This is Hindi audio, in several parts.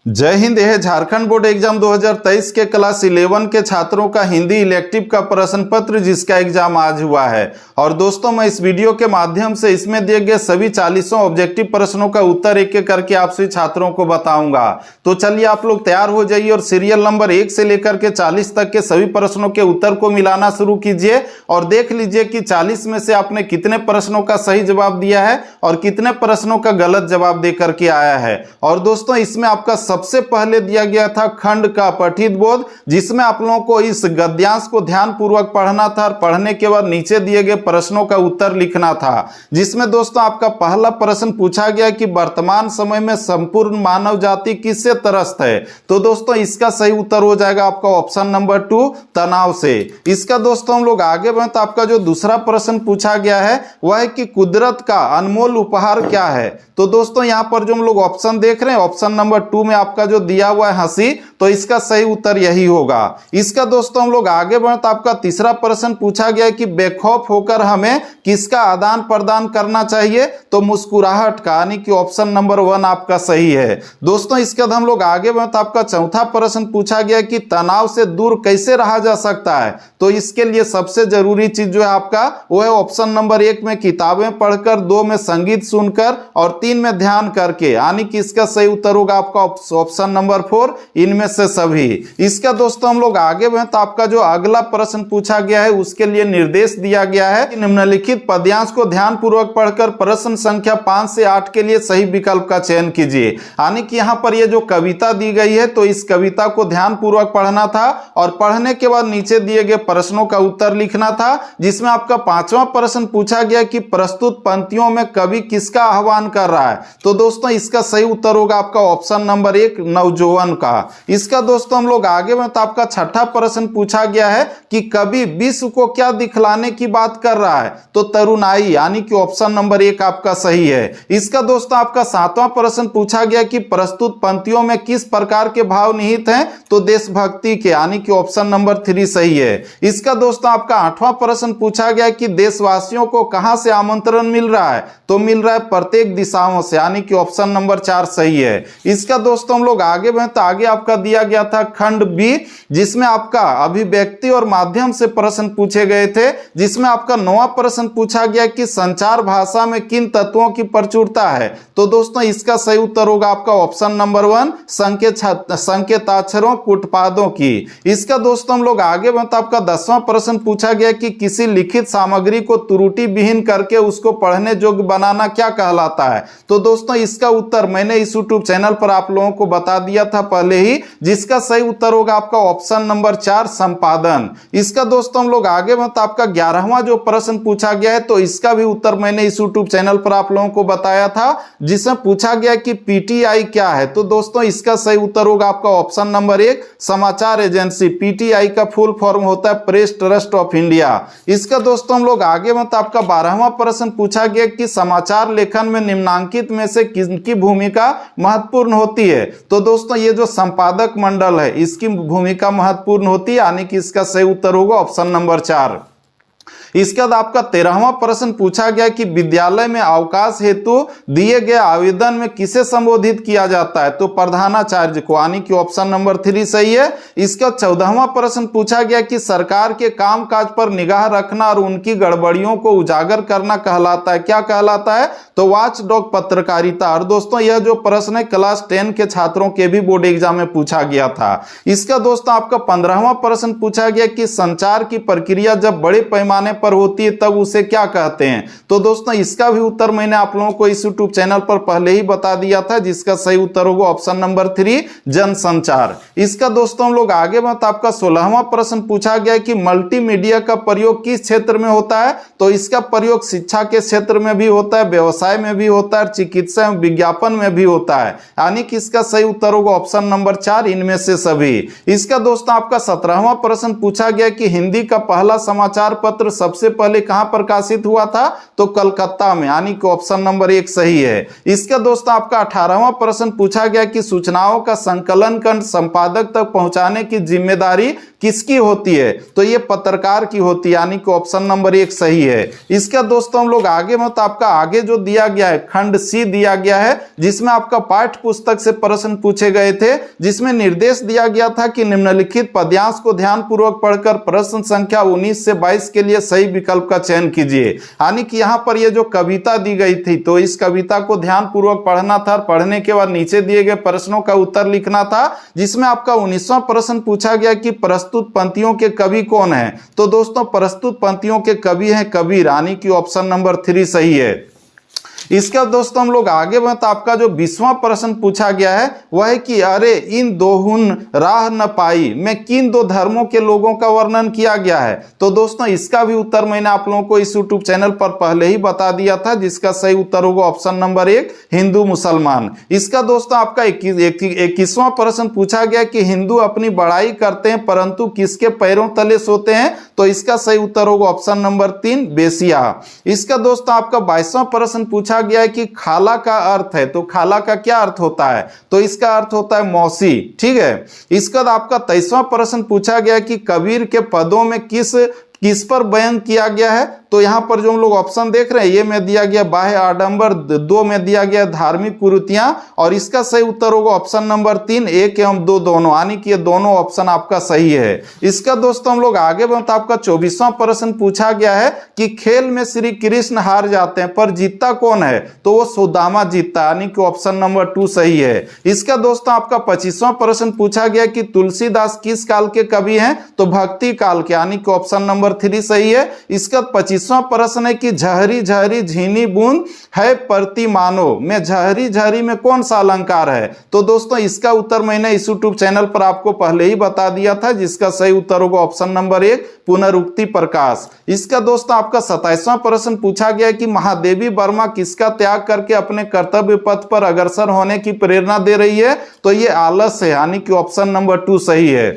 जय हिंद। यह झारखंड बोर्ड एग्जाम 2023 के क्लास 11 के छात्रों का हिंदी इलेक्टिव का प्रश्न पत्र जिसका एग्जाम आज हुआ है। और दोस्तों मैं इस वीडियो के माध्यम से इसमें दिए गए सभी 40 ऑब्जेक्टिव प्रश्नों का उत्तर एक एक करके आप सभी छात्रों को बताऊंगा। तो चलिए आप लोग तैयार हो जाइए और सीरियल नंबर 1 से लेकर के 40 तक के सभी प्रश्नों के उत्तर को मिलाना शुरू कीजिए और देख लीजिए कि 40 में से आपने कितने प्रश्नों का सही जवाब दिया है और कितने प्रश्नों का गलत जवाब दे करके आया है। और दोस्तों इसमें आपका सबसे पहले दिया गया था खंड का पठित बोध, जिसमें आप लोगों को इस गद्यांश को ध्यान पूर्वक पढ़ना था और पढ़ने के बाद नीचे दिए गए प्रश्नों का उत्तर लिखना था। जिसमें दोस्तों आपका पहला प्रश्न पूछा गया कि वर्तमान समय में संपूर्ण मानव जाति किससे त्रस्त है। तो दोस्तों इसका सही उत्तर हो जाएगा आपका ऑप्शन नंबर 2 तनाव से। इसका दोस्तों हम लोग आगे बढ़े तो आपका जो दूसरा प्रश्न पूछा गया है वह है कि कुदरत का अनमोल उपहार क्या है। तो दोस्तों यहां पर जो हम लोग ऑप्शन देख रहे हैं ऑप्शन नंबर 2 में आपका जो दिया हुआ है हंसी, तो इसका सही उत्तर यही होगा। इसका दोस्तों हम लोग आगे बढ़े तो आपका तीसरा प्रश्न पूछा गया कि बेखौफ होकर हमें किसका आदान प्रदान करना चाहिए। तो मुस्कुराहट का, यानी कि ऑप्शन नंबर 1 आपका सही है। दोस्तों इसके बाद हम लोग आगे बढ़े तो आपका चौथा प्रश्न पूछा गया कि तनाव से दूर कैसे रहा जा सकता है। तो इसके लिए सबसे जरूरी चीज जो है आपका वो है ऑप्शन नंबर 1 में किताबें पढ़कर, 2 में संगीत सुनकर और 3 में ध्यान करके, यानी कि इसका सही उत्तर होगा आपका ऑप्शन नंबर 4 इनमें से सभी। इसका दोस्तों हम लोग आगे बढ़े तो आपका जो अगला प्रश्न पूछा गया है उसके लिए निर्देश दिया गया है कि निम्नलिखित पद्यांश को ध्यान पूर्वक पढ़कर प्रश्न संख्या 5 से 8 के लिए सही विकल्प का चयन कीजिए। यानी कि यहां पर ये जो कविता दी गई है तो इस कविता को ध्यान पूर्वक पढ़ना था और पढ़ने के बाद नीचे दिए गए प्रश्नों का उत्तर लिखना था। जिसमें आपका 5वां प्रश्न पूछा गया कि प्रस्तुत पंक्तियों में कवि किसका आह्वान कर रहा है। तो दोस्तों इसका सही उत्तर होगा आपका ऑप्शन नंबर 1 नवजोवन का। इसका दोस्तों हम लोग आगे में तो आपका छठा प्रश्न पूछा गया है कि कवि विश्व को क्या दिखलाने की बात कर रहा है। तो तरुणाई, यानी कि ऑप्शन नंबर 1 आपका सही है। इसका दोस्तों आपका 7वां प्रश्न पूछा गया कि प्रस्तुत पंक्तियों में किस प्रकार के भाव निहित हैं। तो देशभक्ति के, यानी कि ऑप्शन नंबर 3 सही है। इसका दोस्तों आपका 8वां प्रश्न पूछा गया कि देशवासियों को कहां से आमंत्रण मिल रहा है। तो मिल रहा है प्रत्येक दिशाओं से, यानी कि ऑप्शन नंबर 4 सही है। इसका दोस्तों हम लोग आगे बढ़े तो आगे आपका दिया गया था खंड बी, जिसमें आपका अभिव्यक्ति और माध्यम से प्रश्न पूछे गए थे। जिसमें आपका 9वां प्रश्न पूछा गया कि संचार भाषा में किन तत्वों की प्रचुरता है। तो दोस्तों इसका सही उत्तर होगा आपका ऑप्शन नंबर 1 संकेताक्षरों कुटपादों की। इसका दोस्तों हम लोग आगे बढ़े तो आपका 10वां प्रश्न पूछा गया कि किसी लिखित सामग्री को त्रुटि विहीन करके उसको पढ़ने योग्य बनाना क्या कहलाता है। तो दोस्तों इसका उत्तर मैंने इस यूट्यूब चैनल पर आप लोगों को बता दिया था पहले ही। जिसका सही उत्तर होगा आपका ऑप्शन नंबर 4 संपादन। इसका दोस्तों हम लोग आगे बढ़े तो आपका 11वां जो प्रश्न पूछा गया है तो इसका भी उत्तर मैंने इस यूट्यूब चैनल पर आप लोगों को बताया था, जिसमें पूछा गया कि पीटीआई क्या है। तो दोस्तों इसका सही उत्तर होगा आपका ऑप्शन नंबर 1 समाचार एजेंसी। पीटीआई का फुल फॉर्म होता है प्रेस ट्रस्ट ऑफ इंडिया। इसका दोस्तों हम लोग आगे बढ़े तो आपका 12वां प्रश्न पूछा गया कि समाचार लेखन में निम्नांकित में से किसकी भूमिका महत्वपूर्ण होती है। तो दोस्तों ये जो संपादक मंडल है इसकी भूमिका महत्वपूर्ण होती है, यानी कि इसका सही उत्तर होगा ऑप्शन नंबर 4। इसके बाद आपका 13वां प्रश्न पूछा गया कि विद्यालय में अवकाश हेतु दिए गए आवेदन में किसे संबोधित किया जाता है। तो प्रधानाचार्य को, यानी कि ऑप्शन नंबर 3 सही है। इसका 14वां प्रश्न पूछा गया कि सरकार के कामकाज पर निगाह रखना और उनकी गड़बड़ियों को उजागर करना कहलाता है, क्या कहलाता है। तो वॉच डॉग पत्रकारिता। और दोस्तों यह जो प्रश्न है क्लास 10 के छात्रों के भी बोर्ड एग्जाम में पूछा गया था। इसका दोस्तों आपका 15वां प्रश्न पूछा गया कि संचार की प्रक्रिया जब बड़े पैमाने पर होती है तब उसे क्या कहते हैं। तो दोस्तों इसका भी उत्तर मैंने आप लोगों को इस यूट्यूब चैनल पर पहले ही बता दिया था। जिसका सही उत्तर होगा ऑप्शन नंबर 3 जनसंचार। इसका दोस्तों हम लोग आगे बढ़े तो आपका 16वां प्रश्न पूछा गया कि मल्टीमीडिया का प्रयोग किस क्षेत्र में होता है। तो इसका प्रयोग शिक्षा के क्षेत्र में भी होता है, व्यवसाय में भी होता है, चिकित्सा एवं विज्ञापन में भी होता है, यानी कि इसका सही उत्तर होगा ऑप्शन नंबर 4 इनमें से सभी। इसका दोस्तों आपका 17वां प्रश्न पूछा गया कि हिंदी का पहला समाचार पत्र सबसे पहले कहां प्रकाशित हुआ था, तो कलकत्ता में, यानी कि ऑप्शन नंबर 1 सही है। इसका दोस्तों आपका 18वां प्रश्न पूछा गया कि सूचनाओं का संकलन कर संपादक तक पहुंचाने की जिम्मेदारी किसकी होती है, तो ये पत्रकार की होती है, यानी कि ऑप्शन नंबर 1 सही है। इसका दोस्तों हम लोग आगे मत आपका आगे जो दिया गया है खंड सी दिया गया है, जिसमें आपका पाठ्य पुस्तक से प्रश्न पूछे गए थे, जिसमें निर्देश दिया गया था कि निम्नलिखित पद्यांश को ध्यानपूर्वक पढ़कर प्रश्न संख्या 19 से 22 के लिए सही विकल्प का चयन कीजिए। यानी कि यहाँ पर ये जो कविता दी गई थी, तो इस कविता को ध्यानपूर्वक पढ़ना था, पढ़ने के बाद नीचे दिए गए प्रश्नों का उत्तर लिखना था, जिसमें आपका 19वां प्रश्न पूछा गया कि प्रस्तुत पंक्तियों के कवि कौन है, तो दोस्तों प्रस्तुत पंक्तियों के कवि हैं कबीर, यानी कि ऑप्शन नंबर 3 सही है। इसका दोस्तों हम लोग आगे बढ़ते, आपका जो 20वां प्रश्न पूछा गया है वह है कि अरे इन दोहुन राह न पाई में किन दो धर्मों के लोगों का वर्णन किया गया है, तो दोस्तों इसका भी उत्तर मैंने आप लोगों को इस यूट्यूब चैनल पर पहले ही बता दिया था, जिसका सही उत्तर होगा ऑप्शन नंबर 1 हिंदू मुसलमान। इसका दोस्तों आपका 21वां प्रश्न पूछा गया कि हिंदू अपनी बड़ाई करते हैं परंतु किसके पैरों तले सोते हैं, तो इसका सही उत्तर होगा ऑप्शन नंबर 3 बेसिया। इसका दोस्तों आपका 22वां प्रश्न पूछा गया है कि खाला का अर्थ है, तो खाला का क्या अर्थ होता है, तो इसका अर्थ होता है मौसी, ठीक है। इसका आपका 23वां प्रश्न पूछा गया कि कबीर के पदों में किस पर बयान किया गया है, तो यहां पर जो हम लोग ऑप्शन देख रहे हैं, ये में दिया गया बाह्य आडंबर, 2 में दिया गया धार्मिक कुरीतियां, और इसका सही उत्तर होगा ऑप्शन नंबर 3 1 एवं 2 दोनों, यानी कि ये दोनों ऑप्शन आपका सही है। इसका दोस्तों हम लोग आगे बढ़ते, आपका 24वां प्रश्न पूछा गया है कि खेल में श्री कृष्ण हार जाते हैं पर जीतता कौन है, तो वो सुदामा जीतता, यानी कि ऑप्शन नंबर 2 सही है। इसका दोस्तों आपका 25वां प्रश्न पूछा गया कि तुलसीदास किस काल के कवि हैं, तो भक्ति काल के, यानी कि ऑप्शन नंबर 3 सही है। इसका 25वां प्रश्न है कि झहरी झहरी झीनी बूंद है प्रतिमानो में झहरी झहरी में कौन सा अलंकार है, तो दोस्तों इसका उत्तर मैंने इस यूट्यूब चैनल पर आपको पहले ही बता दिया था, जिसका सही उत्तर होगा ऑप्शन नंबर 1 पुनरुक्ति प्रकाश। इसका दोस्तों आपका 27वां प्रश्न पूछा गया कि महादेवी वर्मा किसका त्याग करके अपने कर्तव्य पथ पर अग्रसर होने की प्रेरणा दे रही है, तो ये आलस है, यानी कि ऑप्शन नंबर 2 सही है।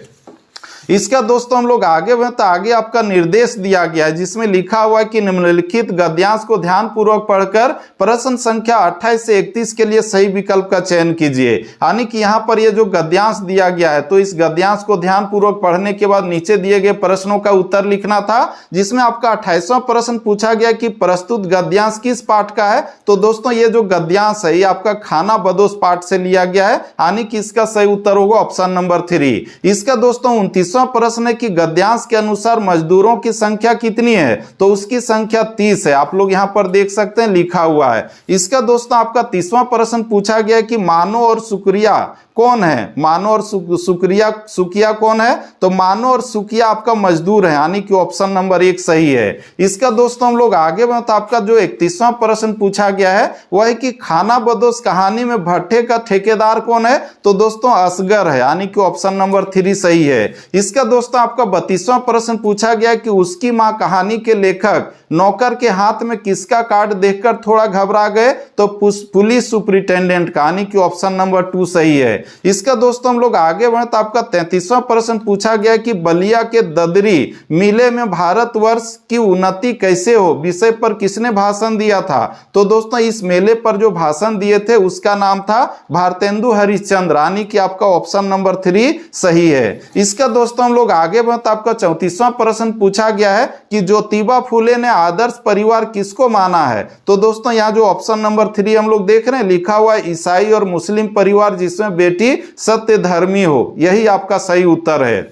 इसका दोस्तों हम लोग आगे बढ़ते, आगे आपका निर्देश दिया गया है, जिसमें लिखा हुआ है कि निम्नलिखित गद्यांश को ध्यानपूर्वक पढ़कर प्रश्न संख्या 28 से 31 के लिए सही विकल्प का चयन कीजिए। यानी कि यहाँ पर ये जो गद्यांश दिया गया है, तो इस गद्यांश को ध्यानपूर्वक पढ़ने के बाद नीचे दिए गए प्रश्नों का उत्तर लिखना था, जिसमें आपका 28वां प्रश्न पूछा गया कि प्रस्तुत गद्यांश किस पाठ का है, तो दोस्तों ये जो गद्यांश है ये आपका खाना बदोश पाठ से लिया गया है, यानी कि इसका सही उत्तर होगा ऑप्शन नंबर 3। इसका दोस्तों 29वां प्रश्न है कि गद्यांश के अनुसार मजदूरों की संख्या कितनी है, तो उसकी संख्या 30 है, आप लोग यहां पर देख सकते हैं लिखा हुआ है। इसका दोस्तों आपका 30वां प्रश्न पूछा गया कि मानो और शुक्रिया कौन है, मानो और सुकिया कौन है, तो मानो और सुकिया आपका मजदूर है, यानी कि ऑप्शन नंबर 1 सही है। इसका दोस्तों हम लोग आगे बढ़ते, आपका जो 31वां प्रश्न पूछा गया है वह है कि खाना बदोश कहानी में भट्टे का ठेकेदार कौन है, तो दोस्तों असगर है, यानी कि ऑप्शन नंबर 3 सही है। इसका दोस्तों आपका 32वां प्रश्न पूछा गया कि उसकी मां कहानी के लेखक नौकर के हाथ में किसका कार्ड देखकर थोड़ा घबरा गए, तो पुलिस सुपरिटेंडेंट का, यानी कि ऑप्शन नंबर 2 सही है। इसका दोस्तों हम लोग आगे बढ़े, तो आपका 33वां प्रश्न पूछा गया कि बलिया के ददरी मेले में भारतवर्ष की उन्नति कैसे हो विषय पर किसने भाषण दिया था, तो दोस्तों इस मेले पर जो भाषण दिए थे उसका नाम था भारतेंदु हरिश्चंद्र, यानी कि आपका ऑप्शन नंबर 3 सही है। इसका दोस्तों हम लोग आगे बढ़े, तो आपका 34वां प्रश्न पूछा गया है कि ज्योतिबा फूले ने आदर्श परिवार किसको माना है, तो दोस्तों यहाँ जो ऑप्शन नंबर 3 हम लोग देख रहे हैं लिखा हुआ है ईसाई और मुस्लिम परिवार जिसमें बेटी सत्य धर्मी हो, यही आपका सही उत्तर है।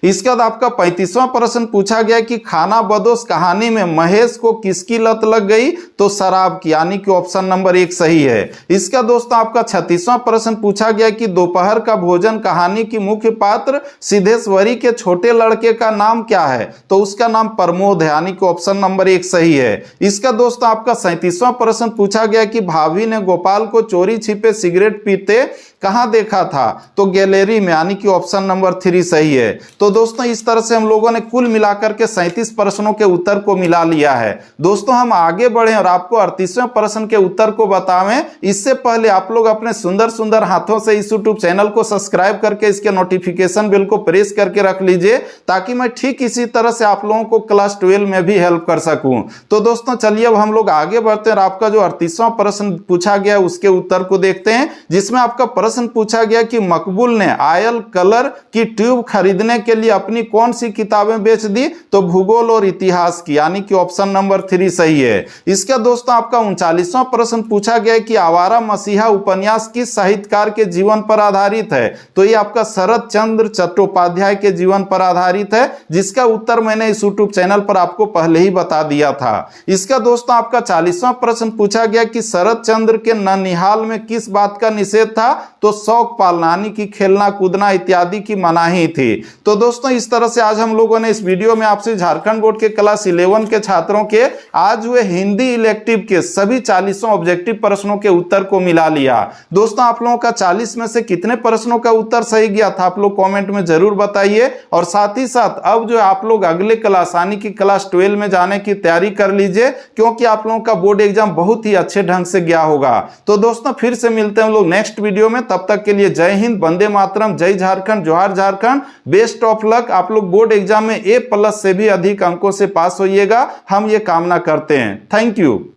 इसके बाद आपका 35वां प्रश्न पूछा गया कि खाना बदोश कहानी में महेश को किसकी लत लग गई, तो शराब की, यानी कि ऑप्शन नंबर 1 सही है। इसका दोस्तों आपका 36वां प्रश्न पूछा गया कि दोपहर का भोजन कहानी की मुख्य पात्र सिद्धेश्वरी के छोटे लड़के का नाम क्या है, तो उसका नाम प्रमोद है, यानी कि ऑप्शन नंबर 1 सही है। इसका दोस्तों आपका 37वां प्रश्न पूछा गया कि भाभी ने गोपाल को चोरी छिपे सिगरेट पीते कहां देखा था, तो गैलरी में, यानी कि ऑप्शन नंबर 3 सही है। तो तो दोस्तों इस तरह से हम लोगों ने कुल मिलाकर के 37 प्रश्नों के उत्तर को मिला लिया है। दोस्तों हम आगे बढ़े और आपको 38वें प्रश्न के उत्तर को बतावें, इससे पहले आप लोग अपने सुंदर सुंदर हाथों से इस यूट्यूब चैनल को सब्सक्राइब करके इसके नोटिफिकेशन बिल को प्रेस करके रख लीजिए, ताकि मैं ठीक इसी तरह से आप लोगों को क्लास 12 में भी हेल्प कर सकूं। तो दोस्तों चलिए अब हम लोग आगे बढ़ते हैं और आपका जो 38वां प्रश्न पूछा गया उसके उत्तर को देखते हैं, जिसमें आपका प्रश्न पूछा गया कि मकबूल ने आयल कलर की ट्यूब खरीदने के लिए अपनी कौन सी किताबें बेच दी? तो भूगोल और इतिहास की, यानी कि ऑप्शन नंबर 3 सही है। इसका दोस्तों आपका 39वां प्रश्न पूछा गया कि आवारा मसीहा उपन्यास किस साहित्यकार के जीवन पर आधारित है? तो ये आपका शरद चंद्र चट्टोपाध्याय के जीवन पर आधारित है, जिसका उत्तर मैंने इस यूट्यूब चैनल पर आपको पहले ही बता दिया था। इसका दोस्तों आपका 40वां प्रश्न पूछा गया कि शरद चंद्र के ननिहाल में किस बात का निषेध था? तो शौक पालना, यानी कि खेलना कूदना इत्यादि की मनाही थी। तो दोस्तों इस तरह से आज हम लोगों ने इस वीडियो में आपसे झारखंड बोर्ड के क्लास 11 के छात्रों के आज हुए हिंदी इलेक्टिव के सभी 40 ऑब्जेक्टिव प्रश्नों के उत्तर को मिला लिया। दोस्तों आप लोगों का 40 में से कितने प्रश्नों का उत्तर सही गया था आप लोग कमेंट में जरूर बताइए। और साथ ही साथ अब जो आप लोग अगले क्लास यानी कि क्लास 12 में जाने की तैयारी कर लीजिए, क्योंकि आप लोगों का बोर्ड एग्जाम बहुत ही अच्छे ढंग से गया होगा। तो दोस्तों फिर से मिलते हैं हम लोग नेक्स्ट वीडियो में, तब तक के लिए जय हिंद, वंदे मातरम, जय झारखंड, जोहार झारखंड, बेस्ट ऑफ लक। आप लोग बोर्ड एग्जाम में A+ से भी अधिक अंकों से पास होइएगा, हम ये कामना करते हैं। Thank you.